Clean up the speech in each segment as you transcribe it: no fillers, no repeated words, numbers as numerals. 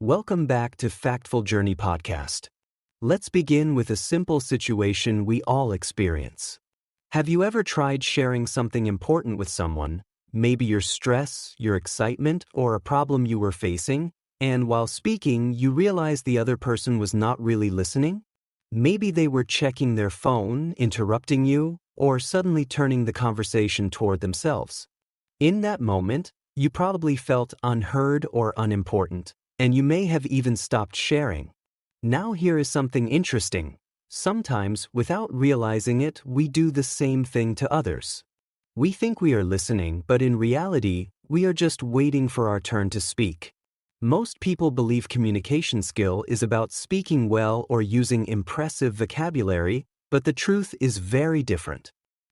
Welcome back to Factful Journey Podcast. Let's begin with a simple situation we all experience. Have you ever tried sharing something important with someone, maybe your stress, your excitement, or a problem you were facing, and while speaking, you realized the other person was not really listening? Maybe they were checking their phone, interrupting you, or suddenly turning the conversation toward themselves. In that moment, you probably felt unheard or unimportant, and you may have even stopped sharing. Now here is something interesting. Sometimes, without realizing it, we do the same thing to others. We think we are listening, but in reality, we are just waiting for our turn to speak. Most people believe communication skill is about speaking well or using impressive vocabulary, but the truth is very different.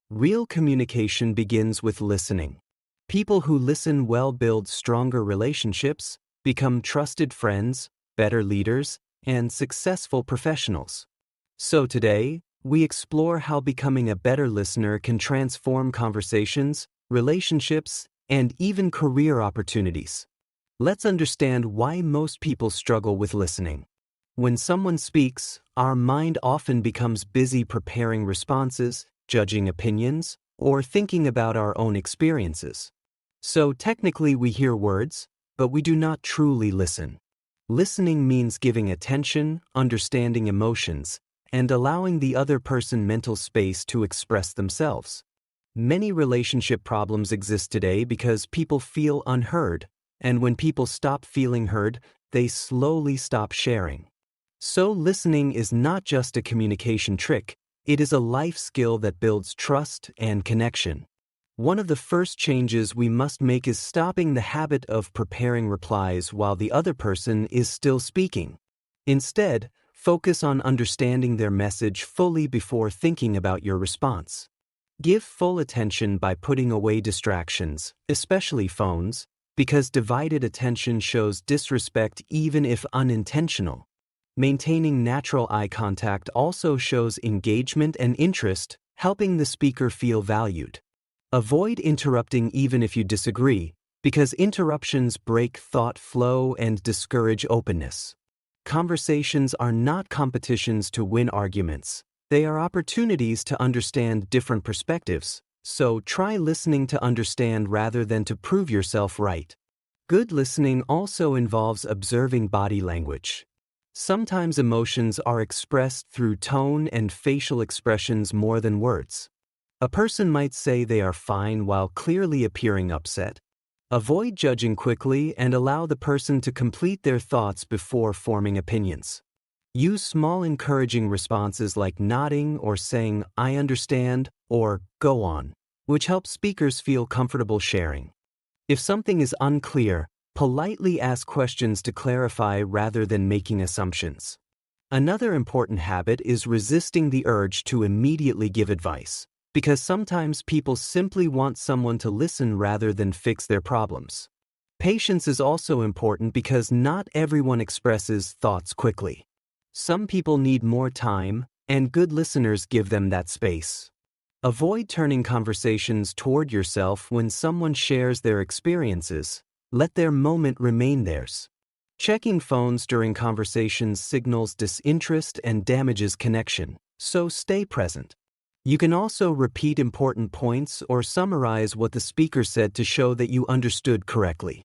Real communication begins with listening. People who listen well build stronger relationships, become trusted friends, better leaders, and successful professionals. So today, we explore how becoming a better listener can transform conversations, relationships, and even career opportunities. Let's understand why most people struggle with listening. When someone speaks, our mind often becomes busy preparing responses, judging opinions, or thinking about our own experiences. So technically we hear words, but we do not truly listen. Listening means giving attention, understanding emotions, and allowing the other person mental space to express themselves. Many relationship problems exist today because people feel unheard, and when people stop feeling heard, they slowly stop sharing. So listening is not just a communication trick, it is a life skill that builds trust and connection. One of the first changes we must make is stopping the habit of preparing replies while the other person is still speaking. Instead, focus on understanding their message fully before thinking about your response. Give full attention by putting away distractions, especially phones, because divided attention shows disrespect even if unintentional. Maintaining natural eye contact also shows engagement and interest, helping the speaker feel valued. Avoid interrupting even if you disagree, because interruptions break thought flow and discourage openness. Conversations are not competitions to win arguments. They are opportunities to understand different perspectives, so try listening to understand rather than to prove yourself right. Good listening also involves observing body language. Sometimes emotions are expressed through tone and facial expressions more than words. A person might say they are fine while clearly appearing upset. Avoid judging quickly and allow the person to complete their thoughts before forming opinions. Use small encouraging responses like nodding or saying, "I understand," or "go on," which helps speakers feel comfortable sharing. If something is unclear, politely ask questions to clarify rather than making assumptions. Another important habit is resisting the urge to immediately give advice, because sometimes people simply want someone to listen rather than fix their problems. Patience is also important because not everyone expresses thoughts quickly. Some people need more time, and good listeners give them that space. Avoid turning conversations toward yourself when someone shares their experiences. Let their moment remain theirs. Checking phones during conversations signals disinterest and damages connection, so stay present. You can also repeat important points or summarize what the speaker said to show that you understood correctly.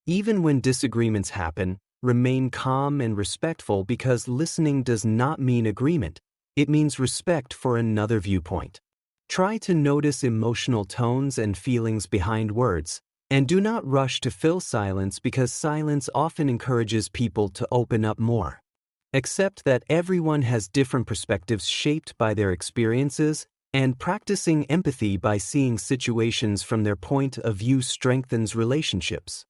Even when disagreements happen, remain calm and respectful because listening does not mean agreement. It means respect for another viewpoint. Try to notice emotional tones and feelings behind words, and do not rush to fill silence because silence often encourages people to open up more. Accept that everyone has different perspectives shaped by their experiences, and practicing empathy by seeing situations from their point of view strengthens relationships.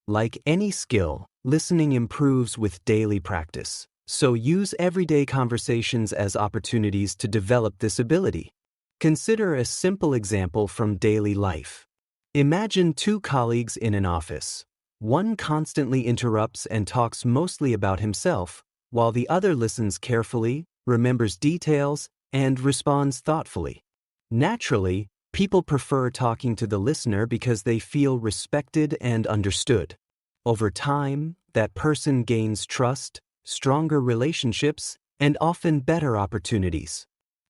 Like any skill, listening improves with daily practice, so use everyday conversations as opportunities to develop this ability. Consider a simple example from daily life. Imagine two colleagues in an office. One constantly interrupts and talks mostly about himself, while the other listens carefully, remembers details, and responds thoughtfully. Naturally, people prefer talking to the listener because they feel respected and understood. Over time, that person gains trust, stronger relationships, and often better opportunities.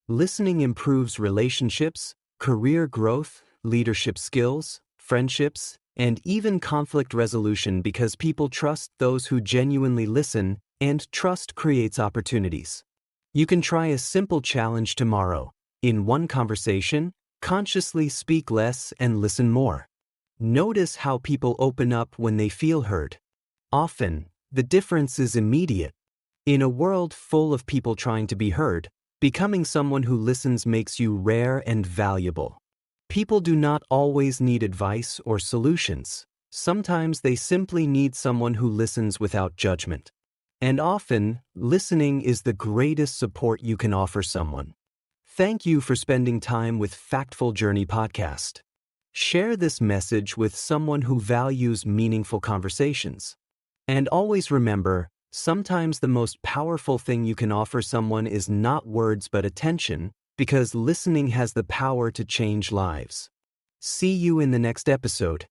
Listening improves relationships, career growth, leadership skills, friendships, and even conflict resolution because people trust those who genuinely listen, and trust creates opportunities. You can try a simple challenge tomorrow. In one conversation, consciously speak less and listen more. Notice how people open up when they feel heard. Often, the difference is immediate. In a world full of people trying to be heard, becoming someone who listens makes you rare and valuable. People do not always need advice or solutions. Sometimes they simply need someone who listens without judgment. And often, listening is the greatest support you can offer someone. Thank you for spending time with Factful Journey Podcast. Share this message with someone who values meaningful conversations. And always remember, sometimes the most powerful thing you can offer someone is not words but attention, because listening has the power to change lives. See you in the next episode.